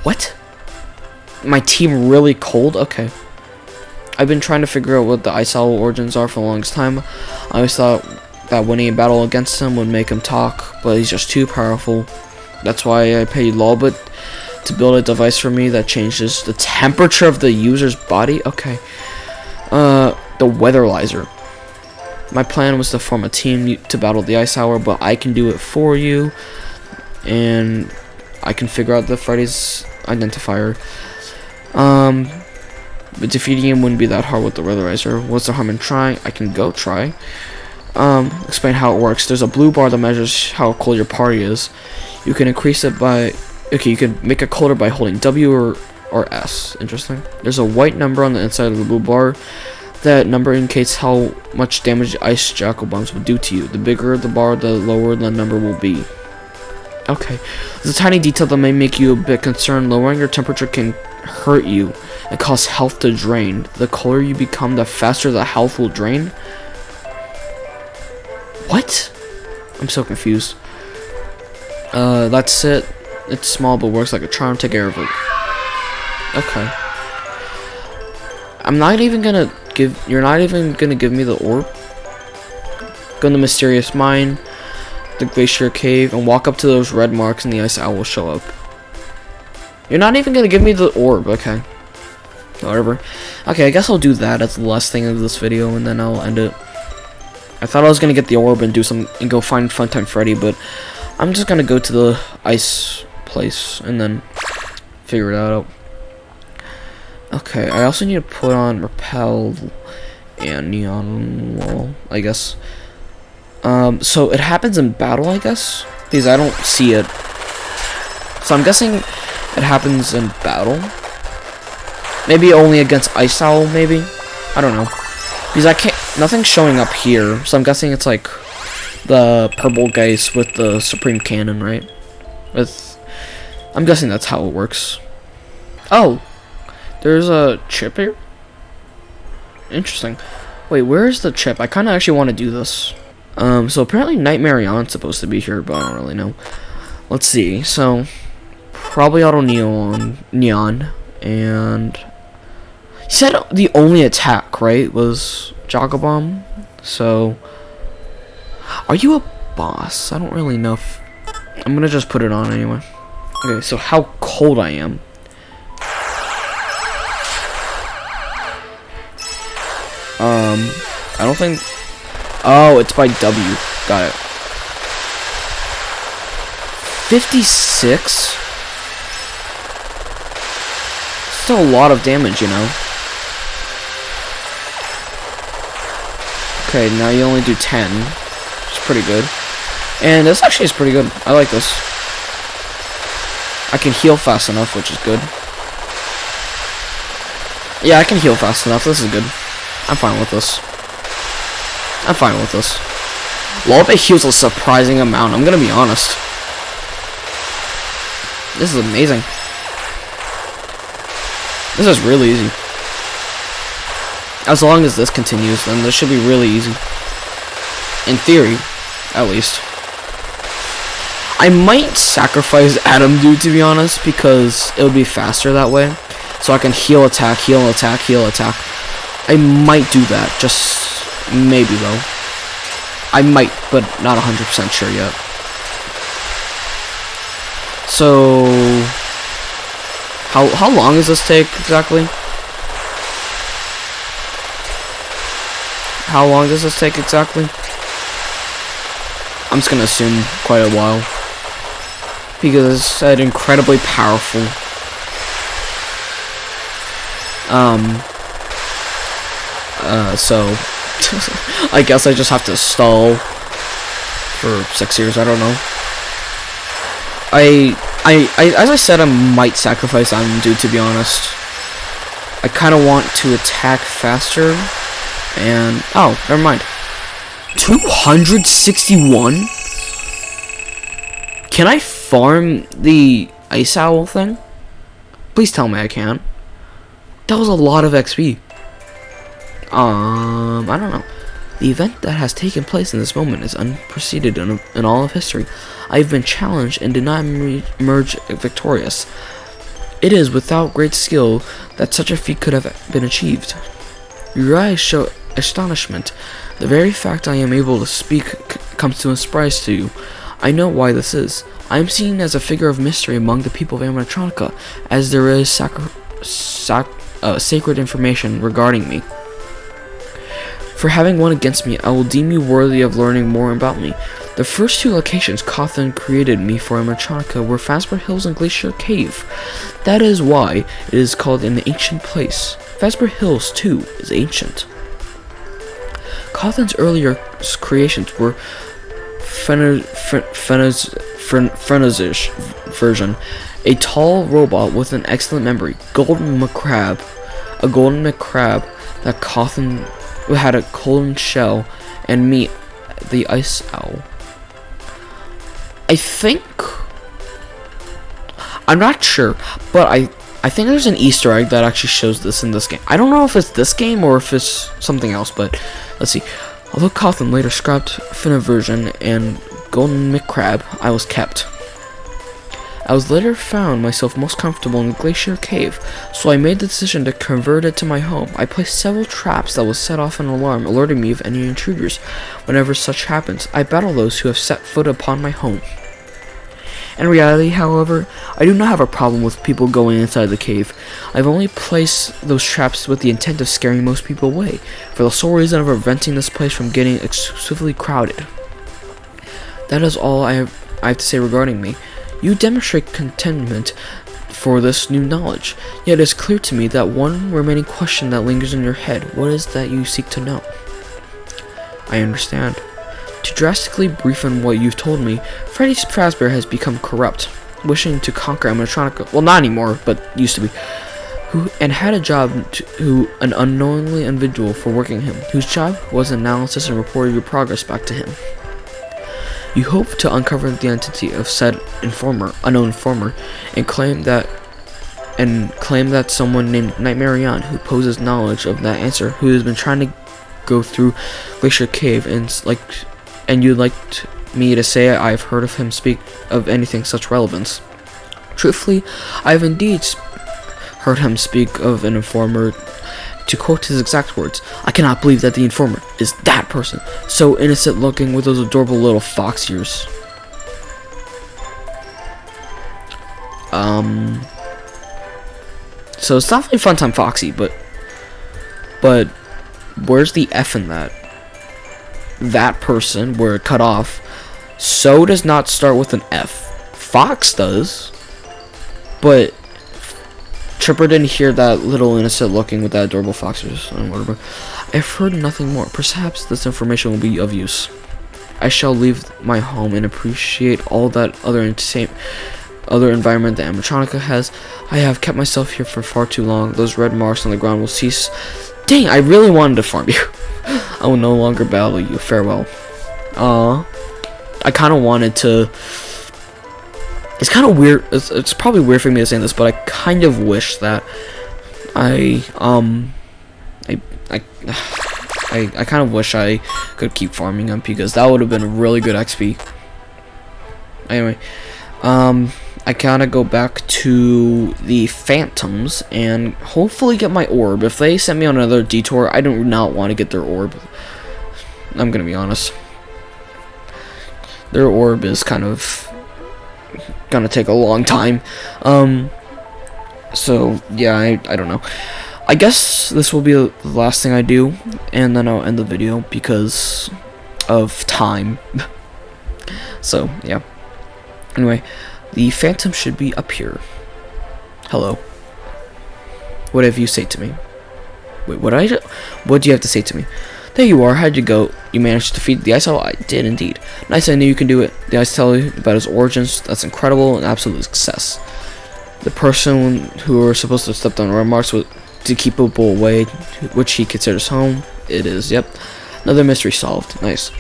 What? My team really cold? Okay. I've been trying to figure out what the Ice Owl origins are for the longest time. I always thought that winning a battle against him would make him talk, but he's just too powerful. That's why I paid Lolbit to build a device for me that changes the temperature of the user's body. Okay. The Weatherlizer. My plan was to form a team to battle the Ice Hour, but I can do it for you, and I can figure out the Freddy's identifier. But defeating him wouldn't be that hard with the Weatherizer. What's the harm in trying? I can go try. Explain how it works. There's a blue bar that measures how cold your party is. You can increase it by... Okay, you can make it colder by holding W or S. Interesting. There's a white number on the inside of the blue bar. That number indicates how much damage ice jackal bombs will do to you. The bigger the bar, the lower the number will be. Okay. There's a tiny detail that may make you a bit concerned. Lowering your temperature can hurt you and cause health to drain. The colder you become, the faster the health will drain. What? I'm so confused. That's it. It's small but works like a charm. Take care of it. Okay. I'm not even gonna give... You're not even gonna give me the orb? Go in the mysterious mine, the glacier cave, and walk up to those red marks and the Ice Owl will show up. You're not even gonna give me the orb. Okay. Whatever. Okay, I guess I'll do that as the last thing of this video, and then I'll end it. I thought I was gonna get the orb and do some and go find Funtime Freddy, but I'm just gonna go to the ice place and then figure it out. Okay, I also need to put on repel and neon wall, I guess. So it happens in battle, I guess, because I don't see it. So I'm guessing it happens in battle. Maybe only against Ice Owl, maybe? I don't know. Because I can't... Nothing's showing up here, so I'm guessing it's like the purple guys with the Supreme Cannon, right? I'm guessing that's how it works. Oh! There's a chip here? Interesting. Wait, where is the chip? I kind of actually want to do this. So apparently Nightmare Eon's supposed to be here, but I don't really know. Let's see. So, probably Auto Neon, and... He said the only attack, right, was Jackal Bomb. So, are you a boss? I don't really know if... I'm gonna just put it on anyway. Okay, so how cold I am. I don't think... Oh, it's by W. Got it. 56? Still a lot of damage, you know. Okay, now you only do 10. It's pretty good. And this actually is pretty good. I like this. I can heal fast enough, which is good. Yeah, I can heal fast enough. This is good. I'm fine with this. I'm fine with this. Lolbit heals a surprising amount. I'm gonna be honest. This is amazing. This is really easy. As long as this continues, then this should be really easy. In theory, at least. I might sacrifice Adam Dude, to be honest, because it would be faster that way. So I can heal, attack, heal, attack, heal, attack. I might do that, just maybe though. I might, but not 100% sure yet. So, how long does this take exactly? How long does this take exactly? I'm just gonna assume quite a while, because it said incredibly powerful. So I guess I just have to stall for 6 years. I don't know. As I said, I might sacrifice Adam Dude, to be honest. I kind of want to attack faster, and oh, never mind. 261? Can I farm the Ice Owl thing? Please tell me I can. That was a lot of XP. I don't know. The event that has taken place in this moment is unprecedented in all of history. I have been challenged and did not emerge victorious. It is without great skill that such a feat could have been achieved. Your eyes show astonishment. The very fact I am able to speak comes to a surprise to you. I know why this is. I am seen as a figure of mystery among the people of Animatronica, as there is sacred information regarding me. For having won against me, I will deem you worthy of learning more about me. The first two locations Cawthon created me for Animatronica were Fazbear Hills and Glacier Cave. That is why it is called an ancient place. Fazbear Hills, too, is ancient. Cawthon's earlier creations were Frenazish version, a tall robot with an excellent memory, a golden McCrab that Cawthon had a golden shell, and me, the ice owl. I'm not sure, but I think there's an Easter egg that actually shows this in this game. I don't know if it's this game or if it's something else, but let's see. Although Cawthon later scrapped FNAF version and Golden McCrab, I was kept. I was later found myself most comfortable in the Glacier Cave, so I made the decision to convert it to my home. I placed several traps that will set off an alarm, alerting me of any intruders. Whenever such happens, I battle those who have set foot upon my home. In reality, however, I do not have a problem with people going inside the cave. I've only placed those traps with the intent of scaring most people away, for the sole reason of preventing this place from getting excessively crowded. That is all I have to say regarding me. You demonstrate contentment for this new knowledge, yet it is clear to me that one remaining question that lingers in your head. What is that you seek to know? I understand. To drastically brief on what you've told me, Freddy Fazbear has become corrupt, wishing to conquer Animatronica. Well, not anymore, but used to be. And had a job to an unknowingly individual for working him, whose job was analysis and reporting your progress back to him. You hope to uncover the identity of said unknown informer, and claim that someone named Nightmarion, who poses knowledge of that answer, who has been trying to go through Glacier Cave, and you'd like me to say I've heard of him speak of anything such relevance. Truthfully, I have indeed heard him speak of an informer. To quote his exact words, I cannot believe that the informer is that person, so innocent looking with those adorable little fox ears. So it's definitely Phantom Foxy, but where's the F in that? That person, where it cut off, so does not start with an F. Fox does, but Tripper didn't hear that little innocent looking with that adorable fox ears and whatever. I've heard nothing more. Perhaps this information will be of use. I shall leave my home and appreciate all that other environment that Animatronica has. I have kept myself here for far too long. Those red marks on the ground will cease. Dang, I really wanted to farm you. I will no longer battle you. Farewell. I kind of wanted to. It's kind of weird. It's probably weird for me to say this, but I kind of wish that I kind of wish I could keep farming them, because that would have been a really good XP. Anyway, I gotta go back to the Phantoms and hopefully get my orb. If they send me on another detour, I do not want to get their orb. I'm gonna be honest. Their orb is kind of gonna take a long time. So yeah, I don't know. I guess this will be the last thing I do, and then I'll end the video because of time. So yeah. Anyway, the Phantom should be up here. Hello. What have you say to me? Wait, what do you have to say to me? There you are. How'd you go? You managed to defeat the Ice Owl? I did indeed. Nice, I knew you can do it. The Ice tell you about his origins. That's incredible and absolute success. The person who were supposed to step on remarks to keep people away, which he considers home. It is, yep. Another mystery solved. Nice.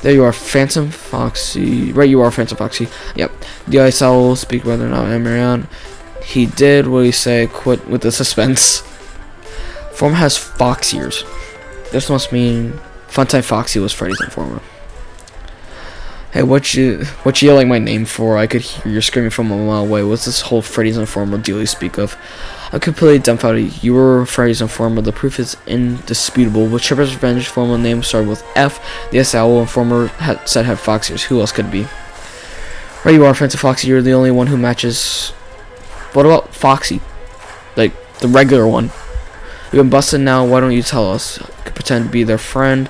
There you are, Phantom Foxy. Right, you are Phantom Foxy. Yep. The Ice Owl will speak whether or not Marion. He did what he say. Quit with the suspense. Informer has fox ears. This must mean Phantom Foxy was Freddy's informer. Hey, what you yelling my name for? I could hear you screaming from a mile away. What's this whole Freddy's informer deal you speak of? I'm completely dumbfounded. You were Freddy's informer. The proof is indisputable. Whichever's revenge formal name started with F, the SL informer said had fox ears. Who else could it be? Right, you are, Phantom Foxy. You're the only one who matches. What about Foxy? Like the regular one. You've been busted now. Why don't you tell us? Could pretend to be their friend,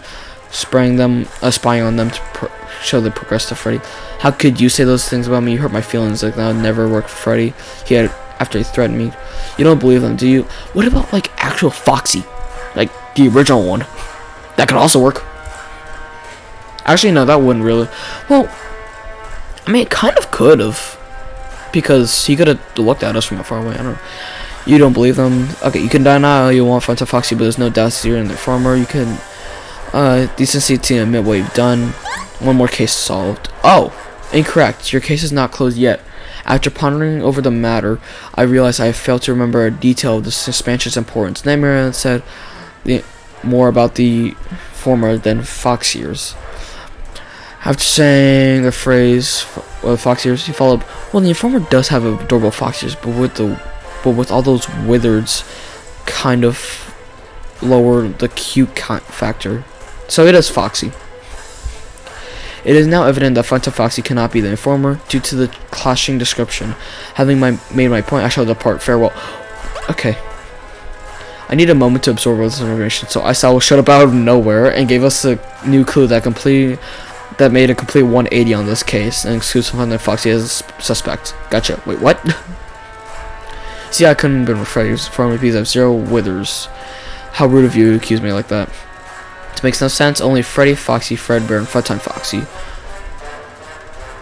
spying on them to show the progress to Freddy. How could you say those things about me? You hurt my feelings. Like that would never work for Freddy. After he threatened me. You don't believe them, do you? What about like actual Foxy, like the original one? That could also work. Actually, no, that wouldn't really. Well, I mean, it kind of could have, because he could have looked at us from far away. I don't know. You don't believe them? Okay, you can deny you want Phantom Foxy, but there's no doubt you're in the farmer. You can decency to admit what you've done. One more case solved. Oh, incorrect. Your case is not closed yet. After pondering over the matter, I realized I have failed to remember a detail of the suspension's importance. Nightmare said more about the former than fox ears. After saying the phrase fox ears, he followed up, well, the informer does have adorable fox ears, but with all those wizards, kind of lower the cute factor. So it is Foxy. It is now evident that Phantom Foxy cannot be the informer due to the clashing description. Having made my point, I shall depart. Farewell. Okay. I need a moment to absorb all this information, so Isal showed up out of nowhere and gave us a new clue that made a complete 180 on this case and excused Phantom Foxy as a suspect. Gotcha. Wait, what? See, I couldn't have been with Freddy's informer because I have 0 withers. How rude of you to accuse me like that. This makes no sense. Only Freddy, Foxy, Fredbear, and Phantom Foxy.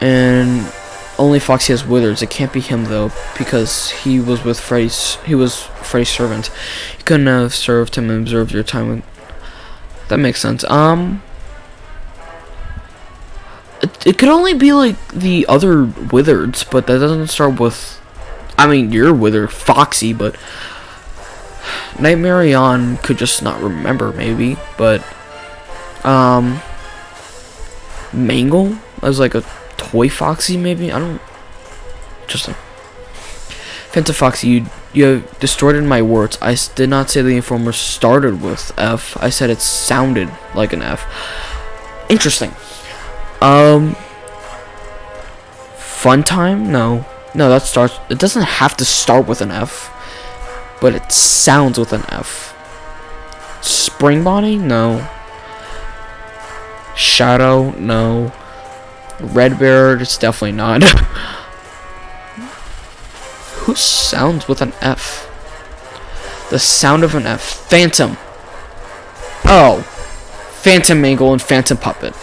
And only Foxy has withers. It can't be him though, because he was with Freddy's. He was Freddy's servant. You couldn't have served him and observed your time with. That makes sense. It could only be like the other wizards, but that doesn't start with. I mean, you're Wither Foxy, but Nightmare on could just not remember, maybe. But Mangle as like a toy Foxy, maybe. I don't. Interesting. Phantom Foxy, you have distorted my words. I did not say the informer started with F. I said it sounded like an F. Interesting. Fun time? No, that starts. It doesn't have to start with an F, but it sounds with an F. Spring Bonnie? No. Shadow? No. Red Bear? It's definitely not. Who sounds with an F? The sound of an F. Phantom. Oh. Phantom Mangle and Phantom Puppet.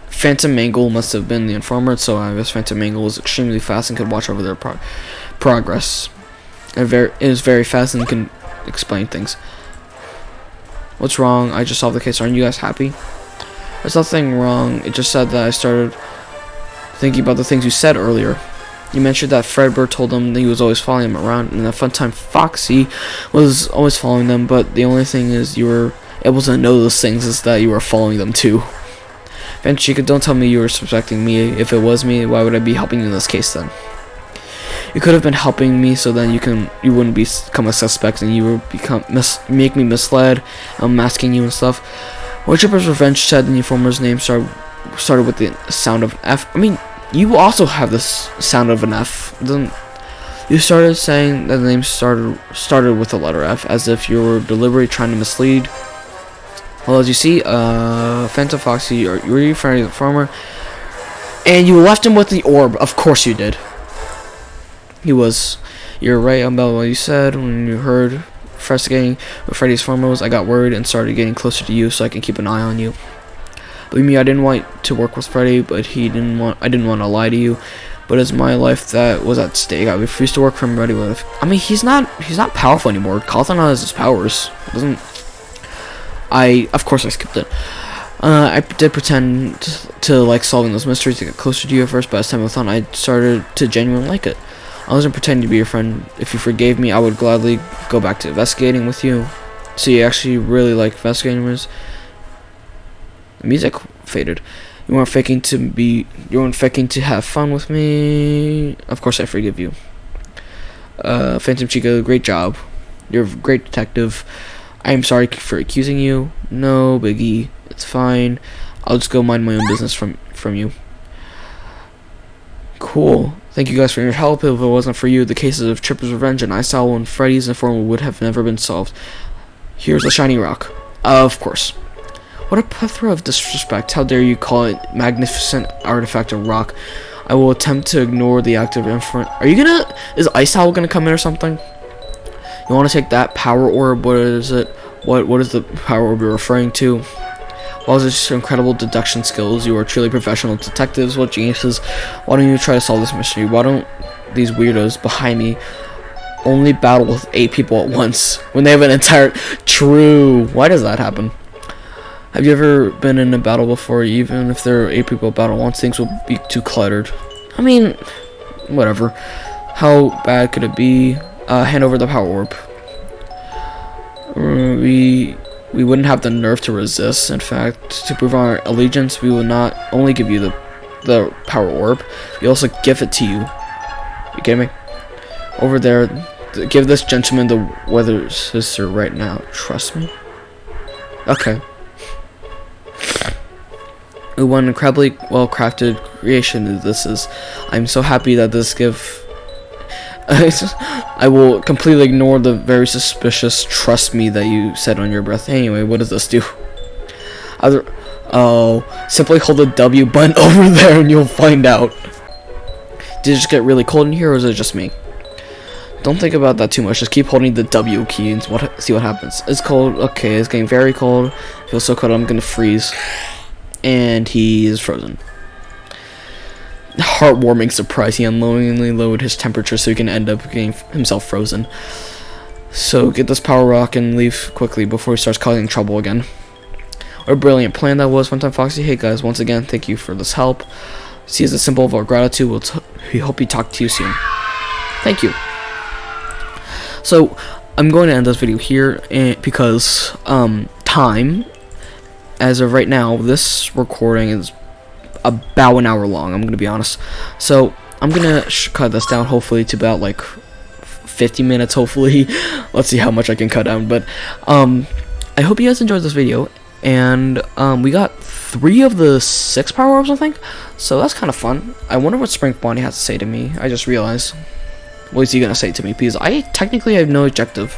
Phantom Mangle must have been the informer, so I guess Phantom Mangle is extremely fast and could watch over their progress. It is very fast and can explain things. What's wrong? I just solved the case. Aren't you guys happy? There's nothing wrong. It just said that I started thinking about the things you said earlier. You mentioned that Fredbear told them that he was always following them around, and that Funtime Foxy was always following them, but the only thing is you were able to know those things is that you were following them too. Phantom Chica, don't tell me you were suspecting me. If it was me, why would I be helping you in this case then? You could have been helping me so then you wouldn't become a suspect and you would make me misled. I'm masking you and stuff. Worshipper's Revenge said the informer's name started with the sound of an F. I mean, you also have this sound of an F. You started saying that the name started with the letter F, as if you were deliberately trying to mislead. Well, as you see, Phantom Foxy, you were referring to the farmer, and you left him with the orb. Of course you did. You're right about what you said. When you heard investigating what Freddy's farmer was, I got worried and started getting closer to you so I can keep an eye on you. Believe me, I didn't want to work with Freddy, but I didn't want to lie to you. But it's my life that was at stake. I refused to work for him. Ready with. I mean, he's not powerful anymore. Cawthon has his powers. Of course I skipped it. I did pretend to like solving those mysteries to get closer to you at first, but as time went on, I started to genuinely like it. I wasn't pretending to be your friend. If you forgave me, I would gladly go back to investigating with you. So you actually really like investigating with? The music faded. You weren't faking to have fun with me. Of course I forgive you. Phantom Chica, great job. You're a great detective. I am sorry for accusing you. No biggie. It's fine. I'll just go mind my own business from you. Cool. Thank you guys for your help. If it wasn't for you, the cases of Chipper's Revenge and Ice Owl and Freddy's Informer would have never been solved. Here's the shiny rock. Of course. What a plethora of disrespect. How dare you call it magnificent artifact a rock? I will attempt to ignore the active inference. Is Ice Owl gonna come in or something? You wanna take that power orb? What is it? What is the power orb you're referring to? Well, it's incredible deduction skills. You are truly professional detectives. What geniuses. Why don't you try to solve this mystery? Why don't these weirdos behind me only battle with 8 people at once when they have an entire... True. Why does that happen? Have you ever been in a battle before? Even if there are 8 people battle once, things will be too cluttered. I mean, whatever. How bad could it be? Hand over the power orb. We wouldn't have the nerve to resist. In fact, to prove our allegiance, we will not only give you the power orb, we also give it to you. You kidding me? Over there, give this gentleman the weather sister right now. Trust me? Okay. What an incredibly well-crafted creation this is. I'm so happy that this gift... I will completely ignore the very suspicious "trust me" that you said on your breath. Anyway, what does this do? Simply hold the W button over there and you'll find out. Did it just get really cold in here, or is it just me? Don't think about that too much. Just keep holding the W key and see what happens. It's cold. Okay, it's getting very cold. Feels so cold I'm gonna freeze. And he is frozen. Heartwarming surprise. He unknowingly lowered his temperature so he can end up getting himself frozen. So get this power rock and leave quickly before he starts causing trouble again. What a brilliant plan that was, Phantom Foxy. Hey guys, once again, thank you for this help. See, as a symbol of our gratitude, we hope we talk to you soon. Thank you. So I'm going to end this video here because time, as of right now, this recording is about an hour long. I'm gonna be honest. So I'm gonna cut this down hopefully to about like 50 minutes. Hopefully, let's see how much I can cut down. But I hope you guys enjoyed this video. And we got 3 of the 6 power orbs, I think. So that's kind of fun. I wonder what Spring Bonnie has to say to me. I just realized. What is he gonna say to me? Because I technically have no objective.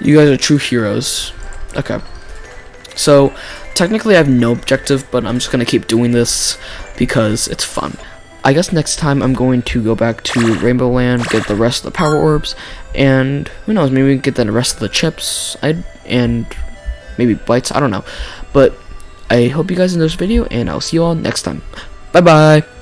You guys are true heroes. Okay. So technically I have no objective, but I'm just gonna keep doing this because it's fun. I guess next time I'm going to go back to Rainbow Land, get the rest of the power orbs, and who knows, maybe we can get the rest of the chips and maybe bites. I don't know. But I hope you guys enjoyed this video, and I'll see you all next time. Bye bye.